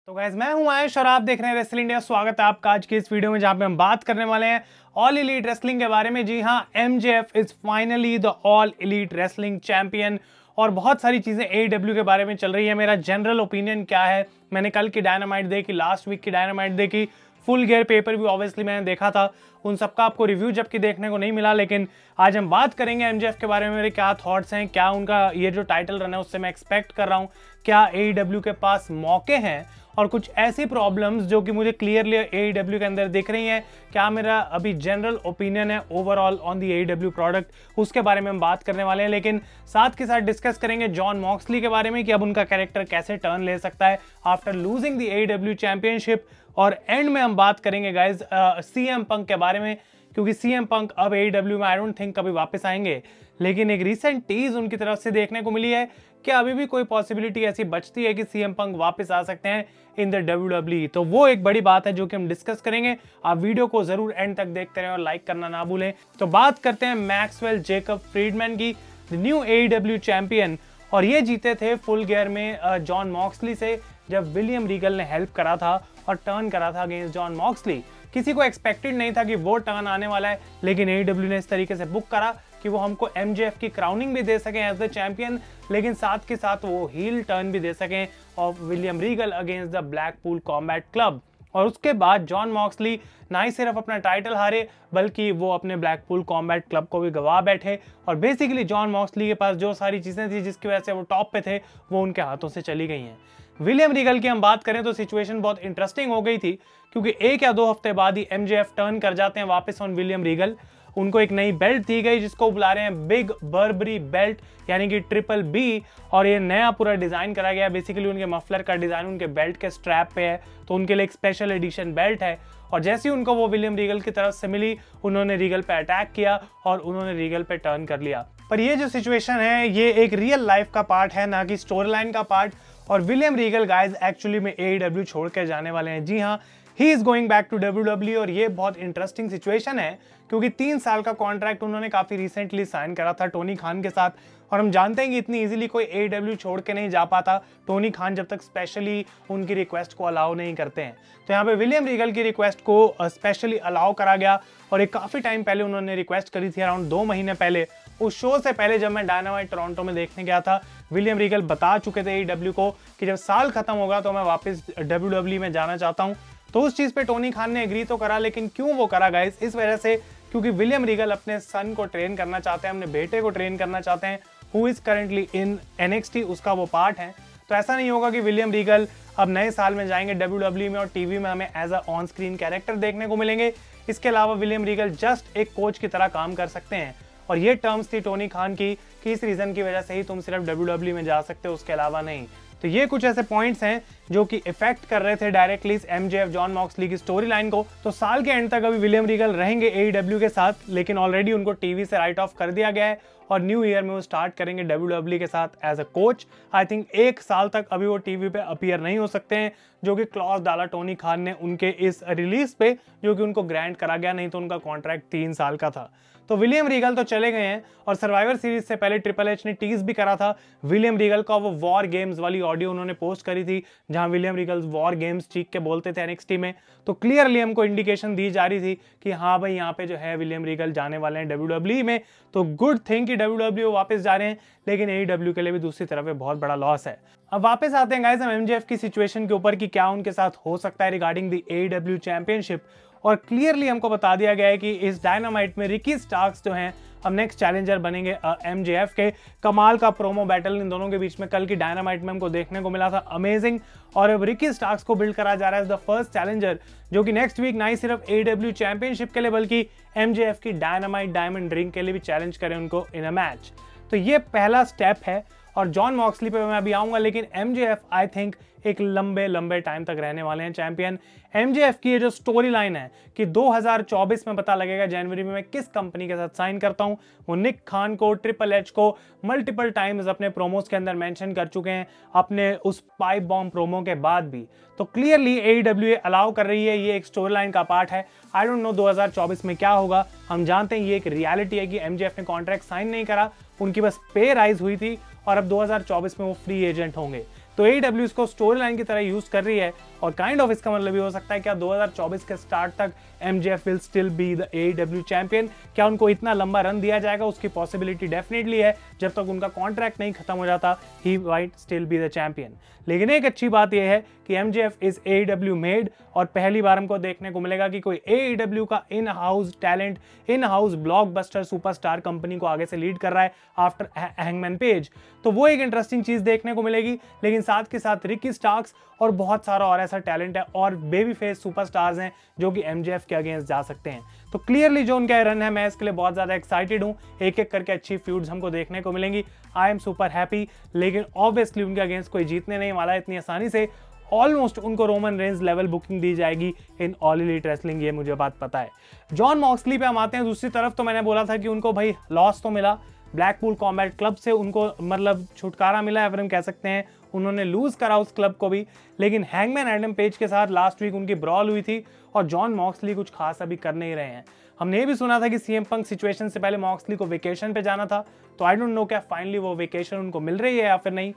तो गाइस मैं हूं आयुष और आप देख रहे हैं रेसलिंग इंडिया। स्वागत है आपका आज की इस वीडियो में जहां पे हम बात करने वाले हैं ऑल एलीट रेसलिंग के बारे में। जी हां, MJF is finally the all elite wrestling champion और बहुत सारी चीजें एडब्ल्यू के बारे में चल रही है। मेरा जनरल ओपिनियन क्या है, मैंने कल की डायनामाइट देखी, लास्ट वीक की डायनामाइट देखी, फुल गियर पेपर भी ऑब्वियसली मैंने देखा था, उन सबका आपको रिव्यू जबकि देखने को नहीं मिला। लेकिन आज हम बात करेंगे एमजेएफ के बारे में, मेरे क्या थॉट्स हैं, क्या उनका ये जो टाइटल रन है उससे मैं एक्सपेक्ट कर रहा हूँ, क्या एडब्ल्यू के पास मौके हैं और कुछ ऐसी प्रॉब्लम्स जो कि मुझे क्लियरली एडब्ल्यू के अंदर दिख रही हैं। क्या मेरा अभी जनरल ओपिनियन है ओवरऑल ऑन दी एडब्ल्यू प्रोडक्ट, उसके बारे में हम बात करने वाले हैं। लेकिन साथ के साथ डिस्कस करेंगे जॉन मॉक्सली के बारे में कि अब उनका कैरेक्टर कैसे टर्न ले सकता है आफ्टर लूजिंग द एडब्ल्यू चैंपियनशिप। और एंड में हम बात करेंगे गाइज सीएम पंक के बारे में, क्योंकि सीएम पंक अब एडब्ल्यू में आई डोंट थिंक कभी वापस आएंगे। लेकिन एक रिसेंट टीज उनकी तरफ से देखने को मिली है। क्या अभी भी कोई पॉसिबिलिटी ऐसी बचती है कि सीएम पंक वापस आ सकते हैं इन द डब्ल्यूडब्ल्यूई? तो वो एक बड़ी बात है जो कि हम डिस्कस करेंगे। आप वीडियो को जरूर एंड तक देखते रहें और लाइक करना ना भूलें। तो बात करते हैं मैक्सवेल जेकब फ्रीडमैन की, न्यू एडब्ल्यू चैंपियन, और ये जीते थे फुल गियर में जॉन मॉक्सली से जब विलियम रीगल ने हेल्प करा था और टर्न करा था अगेंस्ट जॉन मॉक्सली। किसी को एक्सपेक्टेड नहीं था कि वो टर्न आने वाला है, लेकिन एडब्ल्यू ने इस तरीके से बुक करा कि वो हमको एमजेएफ की क्राउनिंग भी दे सकें एज द चैंपियन, लेकिन साथ के साथ वो हील टर्न भी दे सकें of William Regal against the Blackpool combat club. और उसके बाद जॉन मॉक्सली ना ही सिर्फ अपना टाइटल हारे बल्कि वो अपने ब्लैकपूल कॉम्बैट क्लब को भी गवा बैठे। और बेसिकली जॉन मॉक्सली के पास जो सारी चीजें थी जिसकी वजह से वो टॉप पे थे वो उनके हाथों से चली गई हैं। विलियम रीगल की हम बात करें तो सिचुएशन बहुत इंटरेस्टिंग हो गई थी, क्योंकि 1 या 2 हफ्ते बाद ही एमजेएफ टर्न कर जाते हैं वापस ऑन विलियम रीगल। उनको एक नई बेल्ट दी गई जिसको बुला रहे हैं बिग बर्बरी बेल्ट, यानी कि ट्रिपल बी। और ये नया पूरा डिजाइन करा गया। बेसिकली उनके मफलर का डिजाइन उनके बेल्ट के स्ट्रैप पे है, तो उनके लिए एक स्पेशल एडिशन बेल्ट है। और जैसे ही उनको वो विलियम रीगल की तरफ से मिली, उन्होंने रीगल पे अटैक किया और उन्होंने रीगल पे टर्न कर लिया। पर ये जो सिचुएशन है ये एक रियल लाइफ का पार्ट है, ना कि स्टोरी लाइन का पार्ट। और विलियम रीगल गाइज एक्चुअली में एडब्ल्यू छोड़ के जाने वाले हैं। जी हाँ, he is going back to WWE. और ये बहुत इंटरेस्टिंग सिचुएशन है क्योंकि 3 साल का कॉन्ट्रैक्ट उन्होंने काफी रिसेंटली साइन करा था टोनी खान के साथ। और हम जानते हैं कि इतनी इजीली कोई एडब्ल्यू छोड़ के नहीं जा पाता टोनी खान जब तक स्पेशली उनकी रिक्वेस्ट को अलाउ नहीं करते हैं। तो यहाँ पे विलियम रीगल की रिक्वेस्ट को स्पेशली अलाउ करा गया। और एक काफी टाइम पहले उन्होंने रिक्वेस्ट करी थी, अराउंड 2 महीने पहले। उस शो से पहले जब मैं डायनामाइट टोरंटो में देखने गया था, विलियम रीगल बता चुके थे एडब्ल्यू को कि जब साल खत्म होगा तो मैं वापस डब्ल्यूडब्ल्यू में जाना चाहता हूँ। तो उस चीज पे टोनी खान ने एग्री तो करा, लेकिन क्यों वो करा गाइस? इस वजह से क्योंकि विलियम रीगल अपने सन को ट्रेन करना चाहते हैं, अपने बेटे को ट्रेन करना चाहते हैं, who is currently in NXT, उसका वो पार्ट है। तो ऐसा नहीं होगा कि विलियम रीगल अब नए साल में जाएंगे डब्ल्यूडब्ल्यू में और टीवी में हमें as a on screen character देखने को मिलेंगे। इसके अलावा विलियम रीगल जस्ट एक कोच की तरह काम कर सकते हैं। और ये टर्म्स थी टोनी खान की कि इस रीजन की वजह से ही तुम सिर्फ डब्ल्यूडब्ल्यू में जा सकते हो, उसके अलावा नहीं। तो ये कुछ ऐसे पॉइंट्स हैं जो कि इफेक्ट कर रहे थे डायरेक्टली एमजेएफ जॉन मॉक्सली की स्टोरी लाइन को। तो साल के एंड तक अभी विलियम रीगल रहेंगे एडब्ल्यू के साथ, लेकिन ऑलरेडी उनको टीवी से राइट ऑफ कर दिया गया है और न्यू ईयर में वो स्टार्ट करेंगे डब्ल्यूडब्ल्यू के साथ as a coach. I think 1 साल तक अभी वो टीवी पे अपीयर नहीं हो सकते हैं, जो कि क्लॉज डाला टोनी खान ने उनके इस रिलीज पे, जो कि उनको ग्रांट करा गया, नहीं तो उनका कॉन्ट्रैक्ट 3 साल का था। तो विलियम रीगल तो चले गए हैं। और सर्वाइवर सीरीज से पहले ट्रिपल एच ने टीज भी करा था विलियम रीगल का, वो वॉर गेम्स वाली ऑडियो उन्होंने पोस्ट करी थी जहां विलियम रीगल वॉर गेम्स चीख के बोलते थे एनएक्सटी में। तो क्लियरली हमको इंडिकेशन दी जा रही थी कि हाँ भाई यहाँ पे जो है विलियम रीगल जाने वाले हैं डब्ल्यूडब्ल्यू में। तो गुड थिंग कि डब्ल्यूडब्ल्यू वापस जा रहे हैं, लेकिन एडब्ल्यू के लिए भी दूसरी तरफ बहुत बड़ा लॉस है। अब वापस आते हैं गाइस हम एमजेएफ की सिचुएशन के ऊपर कि क्या उनके साथ हो सकता है रिगार्डिंग द एडब्ल्यू चैंपियनशिप। और क्लियरली हमको बता दिया गया है कि इस डायनामाइट में रिकी स्टार्क्स जो हैं अब नेक्स्ट चैलेंजर बनेंगे एमजेएफ के। कमाल का प्रोमो बैटल इन दोनों के बीच में कल की डायनामाइट में हमको देखने को मिला था, अमेजिंग। और अब रिकी स्टार्क्स को बिल्ड करा जा रहा है द फर्स्ट चैलेंजर, जो कि नेक्स्ट वीक ना ही सिर्फ एडब्ल्यू चैंपियनशिप के लिए बल्कि एमजेएफ की डायनामाइट डायमंड रिंग के लिए भी चैलेंज करें उनको इन अ मैच। तो ये पहला स्टेप है। और जॉन मॉक्सली पे मैं अभी आऊंगा, लेकिन एमजेएफ आई थिंक एक लंबे लंबे टाइम तक रहने वाले हैं चैंपियन। एमजेएफ की ये जो स्टोरी लाइन है कि 2024 में पता लगेगा जनवरी में मैं किस कंपनी के साथ साइन करता हूं। वो निक खान को, ट्रिपल एच को मल्टीपल टाइम्स अपने प्रोमोस के अंदर मेंशन कर चुके हैं, अपने उस पाइप बॉम्ब प्रोमो के बाद भी। तो क्लियरली एडब्ल्यू अलाउ कर रही है, ये एक स्टोरी लाइन का पार्ट है। आई डोंट नो 2024 में क्या होगा। हम जानते हैं ये एक रियलिटी है कि एमजेएफ ने कॉन्ट्रैक्ट साइन नहीं करा, उनकी बस पे राइज हुई थी और अब 2024 में वो फ्री एजेंट होंगे। तो AEW इसको स्टोरी लाइन की तरह यूज कर रही है और काइंड ऑफ इसका मतलब ये हो सकता है क्या 2024 के स्टार्ट तक MJF will still be the AEW champion. क्या उनको इतना लंबा रन दिया जाएगा, उसकी पॉसिबिलिटी डेफिनेटली है। जब तक उनका कॉन्ट्रैक्ट नहीं खत्म हो जाता he might still be the champion. लेकिन एक अच्छी बात यह है कि MJF इज AEW मेड और पहली बार हमको देखने को मिलेगा कि कोई AEW का in house talent, in house blockbuster superstar company को आगे से लीड कर रहा है आफ्टर हैंगमैन पेज। तो वो एक इंटरेस्टिंग चीज देखने को मिलेगी। लेकिन साथ के साथ रिकी स्टार्क्स और बहुत सारा और ऐसा टैलेंट है और बेबी फेस सुपरस्टार्स हैं जो कि MJF के अगेंस्ट जा सकते हैं। तो क्लियरली जो उनका रन है, मैं इसके लिए बहुत ज्यादा एक्साइटेड हूं। एक एक करके अच्छी फ्यूड्स हमको देखने को मिलेंगी। I am super happy. लेकिन ऑब्वियसली उनके अगेंस्ट कोई जीतने नहीं वाला है इतनी आसानी से। ऑलमोस्ट उनको रोमन रेंज लेवल बुकिंग दी जाएगी इन ऑल एलीट रेसलिंग, ये मुझे बात पता है। जॉन मॉक्सली पे हम आते हैं। दूसरी तरफ तो मैंने बोला था कि उनको भाई लॉस तो मिला, ब्लैकपूल कॉम्बैट क्लब से उनको मतलब छुटकारा मिला है, फिर हम कह सकते हैं उन्होंने लूज करा उस क्लब को भी। लेकिन हैंगमैन एडम पेज के साथ लास्ट वीक उनकी ब्रॉल हुई थी और जॉन मॉक्सली कुछ खास अभी कर नहीं रहे हैं। हमने ये भी सुना था कि CM पंक सिचुएशन से पहले मॉक्सली को वेकेशन पे जाना था, तो आई डोंट नो क्या फाइनली वो वेकेशन उनको मिल रही है या फिर नहीं।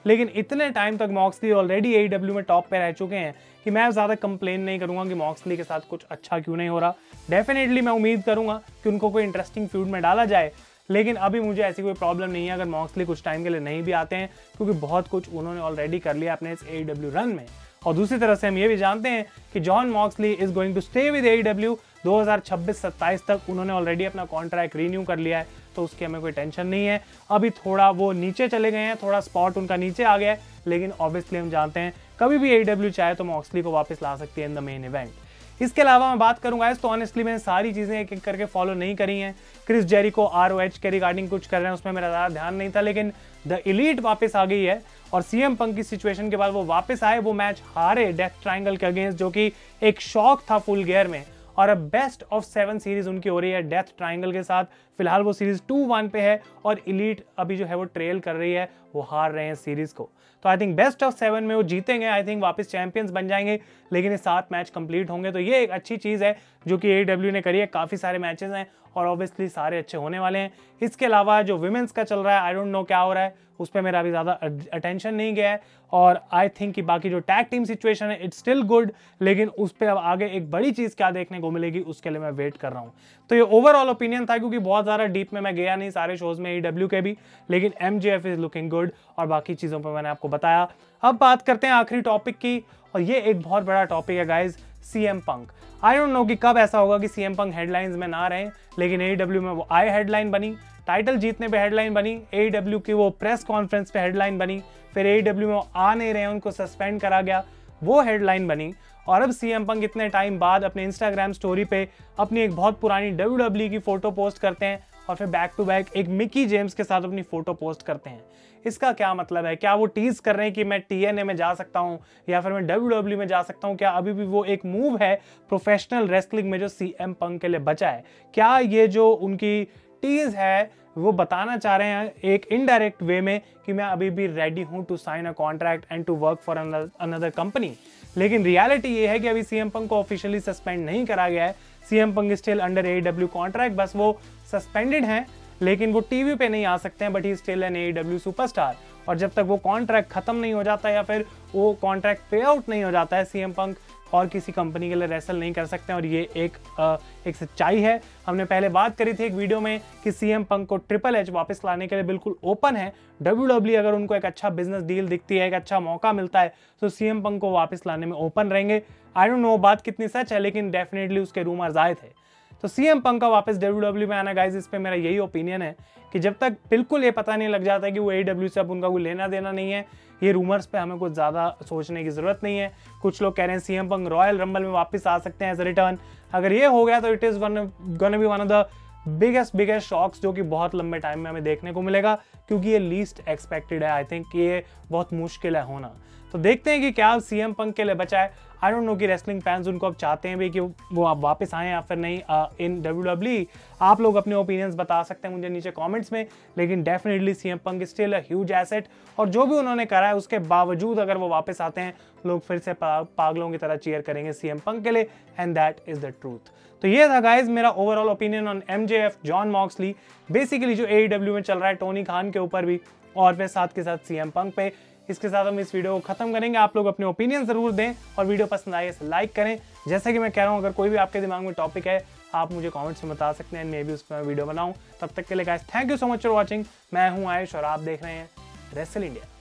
लेकिन इतने टाइम तक मॉक्सली ऑलरेडी AEW में टॉप पे रह चुके हैं कि मैं ज़्यादा कंप्लेन नहीं करूंगा कि मॉक्सली के साथ कुछ अच्छा क्यों नहीं हो रहा। डेफिनेटली मैं उम्मीद करूंगा कि उनको कोई इंटरेस्टिंग फ्यूड में डाला जाए। लेकिन अभी मुझे ऐसी कोई प्रॉब्लम नहीं है अगर मॉक्सली कुछ टाइम के लिए नहीं भी आते हैं, क्योंकि बहुत कुछ उन्होंने ऑलरेडी कर लिया अपने इस AEW रन में। और दूसरी तरफ से हम ये भी जानते हैं कि John Moxley is going to stay with AEW 2026-27 तक। उन्होंने ऑलरेडी अपना कॉन्ट्रैक्ट रीन्यू कर लिया है, तो उसकी हमें कोई टेंशन नहीं है। अभी थोड़ा वो नीचे चले गए हैं, थोड़ा स्पॉट उनका नीचे आ गया है, लेकिन ऑब्वियसली हम जानते हैं कभी भी AEW चाहे तो मॉक्सली को वापस ला सकती है इन द मेन इवेंट। इसके अलावा मैं बात करूंगा तो ऑनेस्टली मैंने सारी चीजें एक एक करके फॉलो नहीं करी हैं। क्रिस जेरिको ROH के रिगार्डिंग कुछ कर रहे हैं, उसमें मेरा ज़्यादा ध्यान नहीं था। लेकिन द एलीट वापस आ गई है और CM पंक की सिचुएशन के बाद वो वापस आए, वो मैच हारे डेथ ट्रायंगल के अगेंस्ट, जो कि एक शॉक था फुल गियर में। और अब बेस्ट ऑफ 7 सीरीज उनकी हो रही है डेथ ट्रायंगल के साथ। फिलहाल वो सीरीज 2-1 पे है और एलीट अभी जो है वो ट्रेल कर रही है, वो हार रहे हैं सीरीज को। तो आई थिंक बेस्ट ऑफ 7 में वो जीतेंगे, आई थिंक वापस चैंपियंस बन जाएंगे। लेकिन ये 7 मैच कंप्लीट होंगे, तो ये एक अच्छी चीज़ है जो कि AEW ने करी है। काफ़ी सारे मैचेस हैं और ऑब्वियसली सारे अच्छे होने वाले हैं। इसके अलावा जो विमेंस का चल रहा है, आई डोंट नो क्या हो रहा है, उस पर मेरा अभी ज़्यादा अटेंशन नहीं गया है। और आई थिंक कि बाकी जो टैग टीम सिचुएशन है इट्स स्टिल गुड, लेकिन उस पर अब आगे एक बड़ी चीज़ क्या देखने को मिलेगी उसके लिए मैं वेट कर रहा हूँ। तो ये ओवरऑल ओपिनियन था, क्योंकि बहुत ज़्यादा डीप में मैं गया नहीं सारे शोज में AEW के भी, लेकिन MJF इज लुकिंग गुड और बाकी चीज़ों पर मैंने आपको बताया। अब बात करते हैं आखिरी टॉपिक की, और ये एक बहुत बड़ा टॉपिक है guys, CM punk. I don't know कि कब ऐसा होगा कि CM पंक हेडलाइंस में ना रहे, लेकिन AEW में वो आए, हेडलाइन बनी, टाइटल जीतने पे हेडलाइन बनी, AEW की वो प्रेस कॉन्फ्रेंस पे हेडलाइन बनी, फिर AEW में वो आ नहीं रहे, उनको सस्पेंड करा गया, वो हेडलाइन बनी। और अब CM पंक इतने टाइम बाद अपने इंस्टाग्राम स्टोरी पे अपनी एक बहुत पुरानी WWE की फोटो पोस्ट करते हैं और फिर बैक टू बैक एक मिकी जेम्स के साथ अपनी फोटो पोस्ट करते हैं। इसका क्या मतलब है? क्या वो टीज कर रहे हैं कि मैं TNA में जा सकता हूं या फिर मैं WWE में जा सकता हूं? क्या अभी भी वो एक मूव है प्रोफेशनल रेसलिंग में जो CM पंक के लिए बचा है? क्या ये जो उनकी टीज है वो बताना चाह रहे हैं एक इनडायरेक्ट वे में कि मैं अभी भी रेडी हूं to sign a contract and to work for another company? लेकिन रियलिटी ये है कि अभी CM पंक को ऑफिशियली सस्पेंड नहीं करा गया है। CM पंक स्टिल अंडर AEW कॉन्ट्रैक्ट, बस वो सस्पेंडेड हैं, लेकिन वो टीवी पे नहीं आ सकते हैं, but he still an AEW superstar. और जब तक वो कॉन्ट्रैक्ट खत्म नहीं हो जाता या फिर वो कॉन्ट्रैक्ट पे आउट नहीं हो जाता है, CM पंक और किसी कंपनी के लिए रेसल नहीं कर सकते हैं। और ये एक सच्चाई है। हमने पहले बात करी थी एक वीडियो में कि CM पंक को ट्रिपल एच वापस लाने के लिए बिल्कुल ओपन है। WWE अगर उनको एक अच्छा बिजनेस डील दिखती है, एक अच्छा मौका मिलता है, तो CM पंक को वापस लाने में ओपन रहेंगे। आई डोंट नो बात कितनी सच है, लेकिन डेफिनेटली उसके रूमर्स आए थे। तो CM पंक का वापस WWE में आना गाइज, इस पे मेरा यही ओपिनियन है कि जब तक बिल्कुल ये पता नहीं लग जाता है कि वो AEW से अब उनका कोई लेना देना नहीं है, ये रूमर्स पे हमें कुछ ज़्यादा सोचने की ज़रूरत नहीं है। कुछ लोग कह रहे हैं CM पंक रॉयल रंबल में वापस आ सकते हैं एज अ रिटर्न। अगर ये हो गया तो it is gonna be one of the biggest shocks जो कि बहुत लंबे टाइम में हमें देखने को मिलेगा, क्योंकि ये लीस्ट एक्सपेक्टेड है। आई थिंक ये बहुत मुश्किल है होना। तो देखते हैं कि क्या CM पंक के लिए बचा है। आई डोंट नो कि रेसलिंग फैंस उनको अब चाहते हैं भी कि वो आप वापस आए या फिर नहीं इन WWE। आप लोग अपने ओपिनियंस बता सकते हैं मुझे नीचे कमेंट्स में, लेकिन definitely CM punk still a huge asset. और जो भी उन्होंने करा है उसके बावजूद अगर वो वापस आते हैं, लोग फिर से पागलों की तरह चीयर करेंगे CM पंक के लिए, and that is the truth. तो ये था गाइज मेरा overall opinion on MJF, John Moxley, basically जो AEW में चल रहा है टोनी खान के ऊपर भी, और फिर साथ के साथ CM पंक पे। इसके साथ हम इस वीडियो को खत्म करेंगे। आप लोग अपने ओपिनियन जरूर दें और वीडियो पसंद आए इसे लाइक करें। जैसा कि मैं कह रहा हूँ, अगर कोई भी आपके दिमाग में टॉपिक है आप मुझे कमेंट्स में बता सकते हैं, मैं भी उस पर वीडियो बनाऊँ। तब तक के लिए guys thank you so much for watching. मैं हूँ आयुष और आप देख रहे हैं रेसल इंडिया।